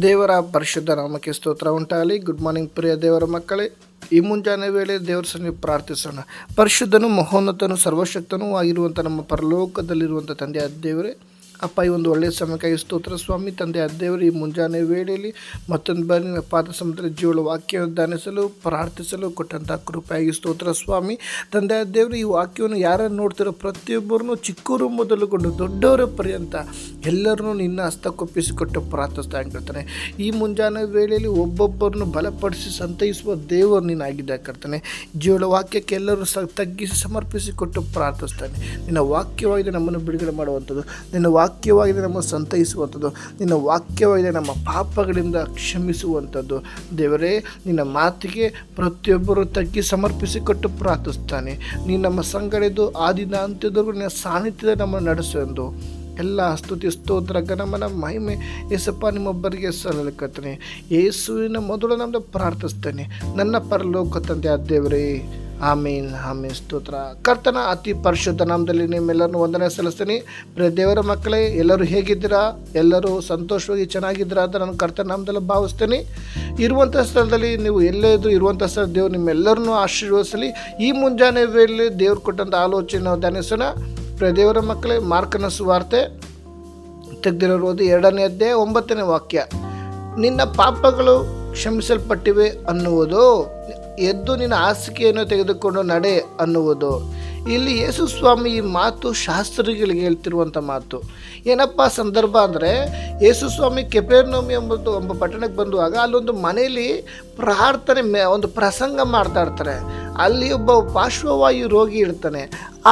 ದೇವರ ಪರಿಶುದ್ಧ ನಾಮಕ್ಕೆ ಸ್ತೋತ್ರ ಉಂಟಾಗಲಿ. ಗುಡ್ ಮಾರ್ನಿಂಗ್ ಪ್ರಿಯ ದೇವರ ಮಕ್ಕಳೇ, ಈ ಮುಂಜಾನೆ ವೇಳೆ ದೇವರ ಸನ್ನಿಧಿ ಪ್ರಾರ್ಥಿಸೋಣ. ಪರಿಶುದ್ಧನು ಮಹೋನ್ನತನು ಸರ್ವಶಕ್ತನೂ ಆಗಿರುವಂಥ ನಮ್ಮ ಪರಲೋಕದಲ್ಲಿರುವಂಥ ತಂದೆಯ ದೇವರೇ, ಅಪ್ಪ, ಈ ಒಂದು ಒಳ್ಳೆಯ ಸಮಯಕ್ಕಾಗಿ ಸ್ತೋತ್ರ ಸ್ವಾಮಿ. ತಂದೆಯ ದೇವರು ಈ ಮುಂಜಾನೆ ವೇಳೆಯಲ್ಲಿ ಮತ್ತೊಂದು ಬಾರಿ ನಿಮ್ಮ ಪಾದ ಸಮುದ್ರ ಜೀವಳ ವಾಕ್ಯವನ್ನು ಧ್ಯಾನಿಸಲು ಪ್ರಾರ್ಥಿಸಲು ಕೊಟ್ಟಂಥ ಕೃಪೆಯಾಗಿ ಸ್ತೋತ್ರ ಸ್ವಾಮಿ. ತಂದೆಯ ದೇವರು ಈ ವಾಕ್ಯವನ್ನು ಯಾರನ್ನು ನೋಡ್ತಿರೋ ಪ್ರತಿಯೊಬ್ಬರನ್ನು ಚಿಕ್ಕವರು ಮೊದಲುಗೊಂಡು ದೊಡ್ಡವರ ಪರ್ಯಂತ ಎಲ್ಲರನ್ನೂ ನಿನ್ನ ಹಸ್ತಕ್ಕೊಪ್ಪಿಸಿಕೊಟ್ಟು ಪ್ರಾರ್ಥಿಸ್ತಾ ಇರ್ತಾನೆ. ಈ ಮುಂಜಾನೆ ವೇಳೆಯಲ್ಲಿ ಒಬ್ಬೊಬ್ಬರನ್ನು ಬಲಪಡಿಸಿ ಸಂತೈಸುವ ದೇವರು ನೀನಾಗಿದ್ದ ಕರ್ತಾನೆ. ಜೀವಳ ವಾಕ್ಯಕ್ಕೆ ಎಲ್ಲರೂ ತಗ್ಗಿಸಿ ಸಮರ್ಪಿಸಿಕೊಟ್ಟು ಪ್ರಾರ್ಥಿಸ್ತಾನೆ. ನಿನ್ನ ವಾಕ್ಯವಾಗಿದೆ ನಮ್ಮನ್ನು ಬಿಡುಗಡೆ ಮಾಡುವಂಥದ್ದು, ನಿನ್ನ ವಾಕ್ಯವಾಗಿದೆ ನಮ್ಮನ್ನು ಸಂತೈಸುವಂಥದ್ದು, ನಿನ್ನ ವಾಕ್ಯವಾಗಿದೆ ನಮ್ಮ ಪಾಪಗಳಿಂದ ಕ್ಷಮಿಸುವಂಥದ್ದು. ದೇವರೇ, ನಿನ್ನ ಮಾತಿಗೆ ಪ್ರತಿಯೊಬ್ಬರು ತಗ್ಗಿ ಸಮರ್ಪಿಸಿಕೊಟ್ಟು ಪ್ರಾರ್ಥಿಸ್ತಾನೆ. ನೀನು ನಮ್ಮ ಸಂಗಡಿದ್ದು ಆದಿನ ಅಂತ್ಯದವರೆಗೂ ನಿನ್ನ ಸಾನ್ನಿಧ್ಯದ ನಮ್ಮನ್ನು ನಡೆಸೆಂದು ಎಲ್ಲ ಸ್ತುತಿ ಸ್ತೋತ್ರ ಘನಮನ ಮಹಿಮೆ ಯೇಸಪ್ಪ ನಿಮ್ಮೊಬ್ಬರಿಗೆ ಸಲ್ಲಲಿಕ್ಕತ್ತೇನೆ. ಯೇಸುವಿನ ಮೊದಲು ನಮ್ಮದು ಪ್ರಾರ್ಥಿಸ್ತೇನೆ, ನನ್ನ ಪರಲೋಕ ತಂದೆಯ ದೇವರೇ. ಆಮೇನ್ ಆಮೇನ್. ಸ್ತೋತ್ರ. ಕರ್ತನ ಅತಿ ಪರಿಶುದ್ಧ ನಾಮದಲ್ಲಿ ನಿಮ್ಮೆಲ್ಲರನ್ನು ವಂದನೆ ಸಲ್ಲಿಸ್ತೀನಿ. ಪ್ರಿಯ ದೇವರ ಮಕ್ಕಳೇ, ಎಲ್ಲರೂ ಹೇಗಿದ್ದೀರಾ? ಎಲ್ಲರೂ ಸಂತೋಷವಾಗಿ ಚೆನ್ನಾಗಿದ್ದೀರಾ ಅಂತ ನಾನು ಕರ್ತನ ನಾಮದಲ್ಲಿ ಭಾವಿಸ್ತೀನಿ. ಇರುವಂಥ ಸ್ಥಳದಲ್ಲಿ ನೀವು ಎಲ್ಲೇ ಇದ್ದು ಇರುವಂಥ ಸ್ಥಳ ದೇವರು ನಿಮ್ಮೆಲ್ಲರನ್ನೂ ಆಶೀರ್ವದಿಸಲಿ. ಈ ಮುಂಜಾನೆ ವೇಳೆ ದೇವ್ರು ಕೊಟ್ಟಂಥ ಆಲೋಚನೆ ನಾವು ಧ್ಯಾನಿಸೋಣ. ಪ್ರಿಯ ದೇವರ ಮಕ್ಕಳೇ, ಮಾರ್ಕನ ಸುವಾರ್ತೆ ತೆಗೆದಿರೋದು 2ನೇ ಅಧ್ಯಾಯ 9ನೇ ವಾಕ್ಯ. ನಿನ್ನ ಪಾಪಗಳು ಕ್ಷಮಿಸಲ್ಪಟ್ಟಿವೆ ಅನ್ನುವುದು, ಎದ್ದು ನಿನ್ನ ಹಾಸಿಗೆಯನ್ನು ತೆಗೆದುಕೊಂಡು ನಡೆ ಅನ್ನುವುದು. ಇಲ್ಲಿ ಯೇಸು ಸ್ವಾಮಿ ಈ ಮಾತು ಶಾಸ್ತ್ರಿಗಳಿಗೆ ಹೇಳ್ತಿರುವಂಥ ಮಾತು. ಏನಪ್ಪ ಸಂದರ್ಭ ಅಂದರೆ, ಯೇಸು ಸ್ವಾಮಿ ಕೆಫೆರ್ನೌಮ್ ಎಂಬ ಪಟ್ಟಣಕ್ಕೆ ಬಂದುವಾಗ ಅಲ್ಲೊಂದು ಮನೆಯಲ್ಲಿ ಪ್ರಾರ್ಥನೆ ಒಂದು ಪ್ರಸಂಗ ಮಾಡ್ತಾ ಇರ್ತಾರೆ. ಅಲ್ಲಿ ಒಬ್ಬ ಪಾರ್ಶ್ವವಾಯು ರೋಗಿ ಇರ್ತಾನೆ.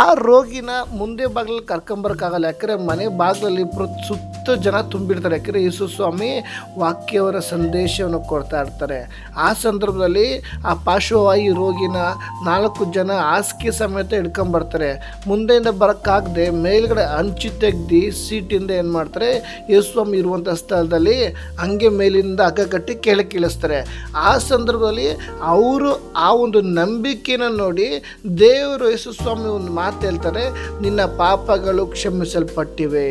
ಆ ರೋಗಿನ ಮುಂದೆ ಬಾಗಿಲಲ್ಲಿ ಕರ್ಕೊಂಬರೋಕ್ಕಾಗಲ್ಲ, ಯಾಕಂದರೆ ಮನೆ ಬಾಗಿಲಲ್ಲಿ ಸುತ್ತ ಜನ ತುಂಬಿರ್ತಾರೆ. ಯಾಕಂದರೆ ಯೇಸು ಸ್ವಾಮಿ ವಾಕ್ಯವರ ಸಂದೇಶವನ್ನು ಕೊಡ್ತಾ ಇರ್ತಾರೆ. ಆ ಸಂದರ್ಭದಲ್ಲಿ ಆ ಪಾರ್ಶ್ವವಾಯು ರೋಗಿನ 4 ಜನ ಹಾಸಿಗೆ ಸಮೇತ ಹಿಡ್ಕೊಂಬರ್ತಾರೆ. ಮುಂದೆಯಿಂದ ಬರೋಕ್ಕಾಗದೆ ಮೇಲ್ಗಡೆ ಹಂಚಿ ತೆಗ್ದು ಸೀಟಿಂದ ಏನು ಮಾಡ್ತಾರೆ, ಯೇಸು ಸ್ವಾಮಿ ಇರುವಂಥ ಸ್ಥಳದಲ್ಲಿ ಹಂಗೆ ಮೇಲಿಂದ ಹಗ್ಗ ಕಟ್ಟಿ ಕೆಳಗೆ ಇಳಿಸ್ತಾರೆ. ಆ ಸಂದರ್ಭದಲ್ಲಿ ಅವರು ಆ ಒಂದು ನಂಬಿಕೆನ ನೋಡಿ ದೇವರು ಯೇಸು ಸ್ವಾಮಿ ಒಂದು ಮಾತು ಹೇಳ್ತಾರೆ, ನಿನ್ನ ಪಾಪಗಳು ಕ್ಷಮಿಸಲ್ಪಟ್ಟಿವೆ.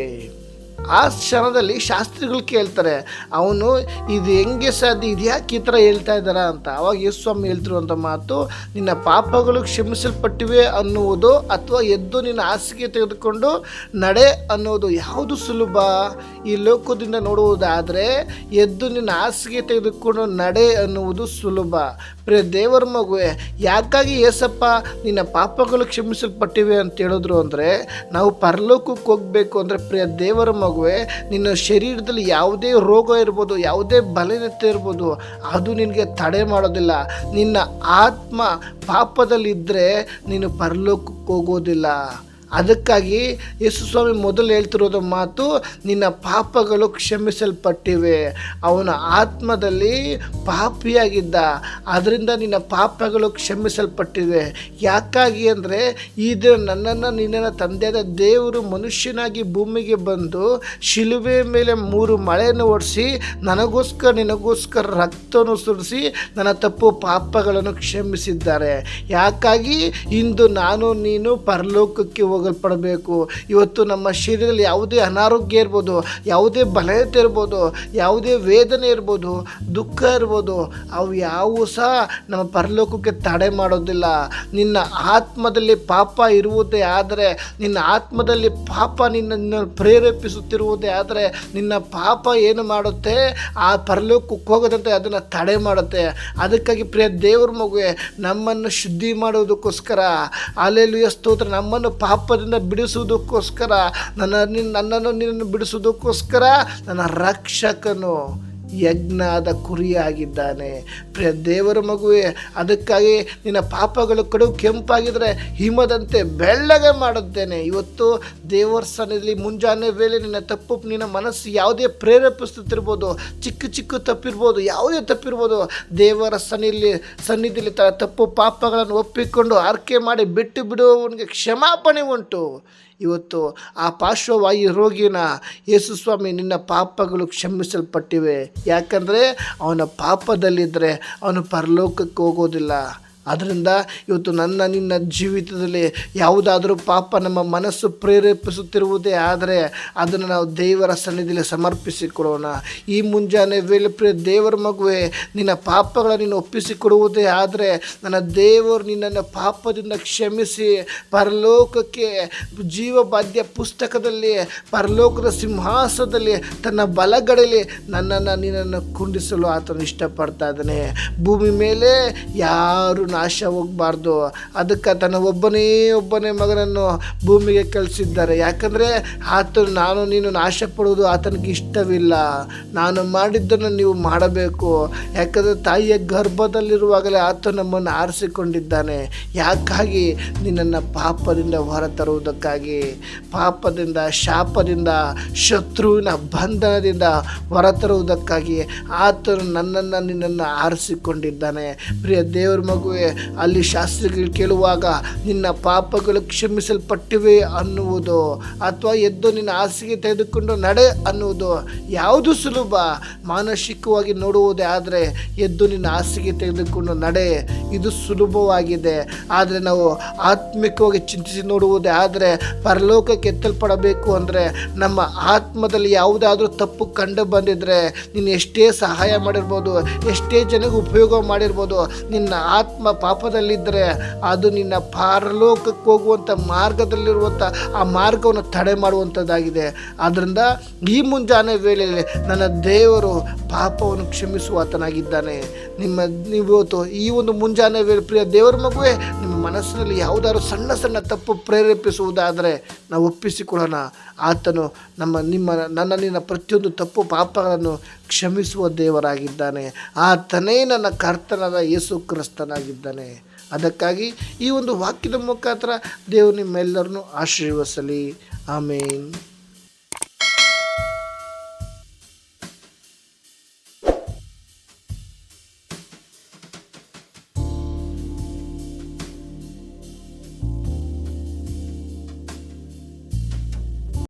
ಆ ಕ್ಷಣದಲ್ಲಿ ಶಾಸ್ತ್ರಿಗಳು ಕೇಳ್ತಾರೆ, ಅವನು ಇದು ಹೆಂಗೆ ಸಾಧ್ಯ, ಇದು ಯಾಕೆ ಈ ಥರ ಹೇಳ್ತಾ ಇದ್ದಾರ ಅಂತ. ಅವಾಗ ಯೇಸು ಸ್ವಾಮಿ ಹೇಳ್ತಿರುವಂಥ ಮಾತು, ನಿನ್ನ ಪಾಪಗಳು ಕ್ಷಮಿಸಲ್ಪಟ್ಟಿವೆ ಅನ್ನುವುದು ಅಥವಾ ಎದ್ದು ನಿನ್ನ ಹಾಸಿಗೆ ತೆಗೆದುಕೊಂಡು ನಡೆ ಅನ್ನೋದು ಯಾವುದು ಸುಲಭ? ಈ ಲೋಕದಿಂದ ನೋಡುವುದಾದರೆ ಎದ್ದು ನಿನ್ನ ಹಾಸಿಗೆ ತೆಗೆದುಕೊಂಡು ನಡೆ ಅನ್ನುವುದು ಸುಲಭ. ಪ್ರಿಯ ದೇವರ ಮಗುವೆ, ಯಾಕಾಗಿ ಏಸಪ್ಪ ನಿನ್ನ ಪಾಪಗಳು ಕ್ಷಮಿಸಲ್ಪಟ್ಟಿವೆ ಅಂತ ಹೇಳಿದ್ರು ಅಂದರೆ, ನಾವು ಪರಲೋಕಕ್ಕೆ ಹೋಗಬೇಕು ಅಂದರೆ ಪ್ರಿಯ ದೇವರ ಮಗುವೆ, ನಿನ್ನ ಶರೀರದಲ್ಲಿ ಯಾವುದೇ ರೋಗ ಇರ್ಬೋದು, ಯಾವುದೇ ಬಲಹೀನತೆ ಇರ್ಬೋದು, ಅದು ನಿನಗೆ ತಡೆ ಮಾಡೋದಿಲ್ಲ. ನಿನ್ನ ಆತ್ಮ ಪಾಪದಲ್ಲಿದ್ದರೆ ನೀನು ಪರಲೋಕಕ್ಕೆ ಹೋಗೋದಿಲ್ಲ. ಅದಕ್ಕಾಗಿ ಯೇಸು ಸ್ವಾಮಿ ಮೊದಲು ಹೇಳ್ತಿರೋದು ಮಾತು, ನಿನ್ನ ಪಾಪಗಳು ಕ್ಷಮಿಸಲ್ಪಟ್ಟಿವೆ. ಅವನ ಆತ್ಮದಲ್ಲಿ ಪಾಪಿಯಾಗಿದ್ದ, ಅದರಿಂದ ನಿನ್ನ ಪಾಪಗಳು ಕ್ಷಮಿಸಲ್ಪಟ್ಟಿವೆ. ಯಾಕಾಗಿ ಅಂದರೆ, ಈ ದಿನ ನಿನ್ನನ್ನು ತಂದೆಯಾದ ದೇವರು ಮನುಷ್ಯನಾಗಿ ಭೂಮಿಗೆ ಬಂದು ಶಿಲುಬೆ ಮೇಲೆ 3 ಮಳೆಯನ್ನು ಓಡಿಸಿ ನಿನಗೋಸ್ಕರ ರಕ್ತವನ್ನು ಸುರಿಸಿ ನನ್ನ ತಪ್ಪು ಪಾಪಗಳನ್ನು ಕ್ಷಮಿಸಿದ್ದಾರೆ. ಯಾಕಾಗಿ ಇಂದು ನಾನು ನೀನು ಪರಲೋಕಕ್ಕೆ ಹೋಗಲ್ಪಡಬೇಕು. ಇವತ್ತು ನಮ್ಮ ಶರೀರದಲ್ಲಿ ಯಾವುದೇ ಅನಾರೋಗ್ಯ ಇರ್ಬೋದು, ಯಾವುದೇ ಬಲಹೀನತೆ ಇರ್ಬೋದು, ಯಾವುದೇ ವೇದನೆ ಇರ್ಬೋದು, ದುಃಖ ಇರ್ಬೋದು, ಅವು ಯಾವುವು ಸಹ ನಮ್ಮ ಪರಲೋಕಕ್ಕೆ ತಡೆ ಮಾಡೋದಿಲ್ಲ. ನಿನ್ನ ಆತ್ಮದಲ್ಲಿ ಪಾಪ ಇರುವುದೇ ಆದರೆ, ನಿನ್ನ ಆತ್ಮದಲ್ಲಿ ಪಾಪ ನಿನ್ನನ್ನು ಪ್ರೇರೇಪಿಸುತ್ತಿರುವುದೇ ಆದರೆ, ನಿನ್ನ ಪಾಪ ಏನು ಮಾಡುತ್ತೆ, ಆ ಪರಲೋಕಕ್ಕೆ ಹೋಗದಂತೆ ಅದನ್ನು ತಡೆ ಮಾಡುತ್ತೆ. ಅದಕ್ಕಾಗಿ ಪ್ರಿಯ ದೇವರ ಮಗುವೆ, ನಮ್ಮನ್ನು ಶುದ್ಧಿ ಮಾಡೋದಕ್ಕೋಸ್ಕರ, ಹಲ್ಲೆಲೂಯಾ ಸ್ತೋತ್ರ, ನಮ್ಮನ್ನು ಪಾಪದಿಂದ ಬಿಡಿಸುವುದಕ್ಕೋಸ್ಕರ, ನನ್ನನ್ನು ನಿನ್ನನ್ನು ಬಿಡಿಸುವುದಕ್ಕೋಸ್ಕರ ನನ್ನ ರಕ್ಷಕನು ಯಜ್ಞದ ಕುರಿಯಾಗಿದ್ದಾನೆ. ಪ್ರಿಯ ದೇವರ ಮಗುವೆ, ಅದಕ್ಕಾಗಿ ನಿನ್ನ ಪಾಪಗಳು ಕಡು ಕೆಂಪಾಗಿದ್ದರೆ ಹಿಮದಂತೆ ಬೆಳ್ಳಗೆ ಮಾಡುತ್ತೇನೆ. ಇವತ್ತು ದೇವರ ಸನ್ನಿಧಿಯಲ್ಲಿ ಮುಂಜಾನೆ ವೇಳೆ ನಿನ್ನ ತಪ್ಪು, ನಿನ್ನ ಮನಸ್ಸು ಯಾವುದೇ ಪ್ರೇರೇಪಿಸುತ್ತಿರ್ಬೋದು, ಚಿಕ್ಕ ತಪ್ಪಿರ್ಬೋದು, ಯಾವುದೇ ತಪ್ಪಿರ್ಬೋದು, ದೇವರ ಸನ್ನಿಧಿಯಲ್ಲಿ ತಪ್ಪು ಪಾಪಗಳನ್ನು ಒಪ್ಪಿಕೊಂಡು ಆರ್ಕೆ ಮಾಡಿ ಬಿಟ್ಟು ಬಿಡುವವನಿಗೆ ಕ್ಷಮಾಪಣೆ ಉಂಟು. ಇವತ್ತು ಆ ಪಾರ್ಶ್ವವಾಯು ರೋಗಿನ ಯೇಸು ಸ್ವಾಮಿ, ನಿನ್ನ ಪಾಪಗಳು ಕ್ಷಮಿಸಲ್ಪಟ್ಟಿವೆ. ಯಾಕಂದರೆ ಅವನ ಪಾಪದಲ್ಲಿದ್ದರೆ ಅವನು ಪರಲೋಕಕ್ಕೆ ಹೋಗೋದಿಲ್ಲ. ಆದ್ದರಿಂದ ಇವತ್ತು ನಿನ್ನ ಜೀವಿತದಲ್ಲಿ ಯಾವುದಾದರೂ ಪಾಪ ನಮ್ಮ ಮನಸ್ಸು ಪ್ರೇರೇಪಿಸುತ್ತಿರುವುದೇ ಆದರೆ ಅದನ್ನು ನಾವು ದೇವರ ಸನ್ನಿಧಿಯಲ್ಲಿ ಸಮರ್ಪಿಸಿಕೊಡೋಣ. ಈ ಮುಂಜಾನೆ ವೇಳೆ ಪ್ರಿಯ ದೇವರ ಮಗುವೆ, ನಿನ್ನ ಪಾಪಗಳನ್ನು ನೀನು ಒಪ್ಪಿಸಿಕೊಡುವುದೇ ಆದರೆ ನನ್ನ ದೇವರು ನಿನ್ನನ್ನು ಪಾಪದಿಂದ ಕ್ಷಮಿಸಿ ಪರಲೋಕಕ್ಕೆ ಜೀವಬಾಧ್ಯ ಪುಸ್ತಕದಲ್ಲಿ ಪರಲೋಕದ ಸಿಂಹಾಸನದಲ್ಲಿ ತನ್ನ ಬಲಗಡೆಯಲ್ಲಿ ನಿನ್ನನ್ನು ಕುಂಡಿಸಲು ಆತನು ಇಷ್ಟಪಡ್ತಾ ಇದ್ದಾನೆ. ಭೂಮಿ ಮೇಲೆ ಯಾರು ನಾಶ ಹೋಗಬಾರ್ದು. ಅದಕ್ಕೆ ತನ್ನ ಒಬ್ಬನೇ ಮಗನನ್ನು ಭೂಮಿಗೆ ಕಳಿಸಿದ್ದಾರೆ. ಯಾಕಂದರೆ ಆತನು ನಾನು ನೀನು ನಾಶ ಪಡುವುದು ಆತನಿಗೆ ಇಷ್ಟವಿಲ್ಲ. ನಾನು ಮಾಡಿದ್ದನ್ನು ನೀವು ಮಾಡಬೇಕು. ಯಾಕಂದರೆ ತಾಯಿಯ ಗರ್ಭದಲ್ಲಿರುವಾಗಲೇ ಆತ ನಮ್ಮನ್ನು ಆರಿಸಿಕೊಂಡಿದ್ದಾನೆ. ಯಾಕಾಗಿ ನಿನ್ನನ್ನು ಪಾಪದಿಂದ ಹೊರತರುವುದಕ್ಕಾಗಿ, ಪಾಪದಿಂದ, ಶಾಪದಿಂದ, ಶತ್ರುವಿನ ಬಂಧನದಿಂದ ಹೊರತರುವುದಕ್ಕಾಗಿ ಆತನು ನಿನ್ನನ್ನು ಆರಿಸಿಕೊಂಡಿದ್ದಾನೆ. ಪ್ರಿಯ ದೇವರ ಮಗುವೆ, ಅಲ್ಲಿ ಶಾಸ್ತ್ರಿಗಳು ಕೇಳುವಾಗ ನಿನ್ನ ಪಾಪಗಳು ಕ್ಷಮಿಸಲ್ಪಟ್ಟಿವೆ ಅನ್ನುವುದು ಅಥವಾ ಎದ್ದು ನಿನ್ನ ಹಾಸಿಗೆ ತೆಗೆದುಕೊಂಡು ನಡೆ ಅನ್ನುವುದು ಯಾವುದು ಸುಲಭ? ಮಾನಸಿಕವಾಗಿ ನೋಡುವುದೇ ಆದರೆ ಎದ್ದು ನಿನ್ನ ಹಾಸಿಗೆ ತೆಗೆದುಕೊಂಡು ನಡೆ, ಇದು ಸುಲಭವಾಗಿದೆ. ಆದರೆ ನಾವು ಆತ್ಮಿಕವಾಗಿ ಚಿಂತಿಸಿ ನೋಡುವುದೇ ಆದರೆ ಪರಲೋಕಕ್ಕೆ ಎತ್ತಲ್ಪಡಬೇಕು ಅಂದರೆ ನಮ್ಮ ಆತ್ಮದಲ್ಲಿ ಯಾವುದಾದ್ರೂ ತಪ್ಪು ಕಂಡು ಬಂದಿದ್ದರೆ, ನೀನು ಎಷ್ಟೇ ಸಹಾಯ ಮಾಡಿರ್ಬೋದು, ಎಷ್ಟೇ ಜನಕ್ಕೆ ಉಪಯೋಗ ಮಾಡಿರ್ಬೋದು, ನಿನ್ನ ಆತ್ಮ ಪಾಪದಲ್ಲಿದ್ದರೆ ಅದು ನಿನ್ನ ಪರಲೋಕಕ್ಕೆ ಹೋಗುವಂಥ ಮಾರ್ಗದಲ್ಲಿರುವಂಥ ಆ ಮಾರ್ಗವನ್ನು ತಡೆ ಮಾಡುವಂಥದ್ದಾಗಿದೆ. ಆದ್ದರಿಂದ ಈ ಮುಂಜಾನೆ ವೇಳೆಯಲ್ಲಿ ನನ್ನ ದೇವರು ಪಾಪವನ್ನು ಕ್ಷಮಿಸುವ ಆತನಾಗಿದ್ದಾನೆ. ನೀವತ್ತು ಈ ಒಂದು ಮುಂಜಾನೆ ವೇಳೆ ಪ್ರಿಯ ದೇವರ ಮಗುವೆ, ನಿಮ್ಮ ಮನಸ್ಸಿನಲ್ಲಿ ಯಾವುದಾದ್ರು ಸಣ್ಣ ಸಣ್ಣ ತಪ್ಪು ಪ್ರೇರೇಪಿಸುವುದಾದರೆ ನಾವು ಒಪ್ಪಿಸಿಕೊಳ್ಳೋಣ. ಆತನು ನಿನ್ನ ಪ್ರತಿಯೊಂದು ತಪ್ಪು ಪಾಪಗಳನ್ನು ಕ್ಷಮಿಸುವ ದೇವರಾಗಿದ್ದಾನೆ. ಆತನೇ ನನ್ನ ಕರ್ತನಾದ ಯೇಸು ಕ್ರಿಸ್ತನಾಗಿದ್ದಾನೆ. ಅದಕ್ಕಾಗಿ ಈ ಒಂದು ವಾಕ್ಯದ ಮುಖಾಂತರ ದೇವರು ನಿಮ್ಮೆಲ್ಲರನ್ನು ಆಶೀರ್ವದಿಸಲಿ. ಆಮೇನ್.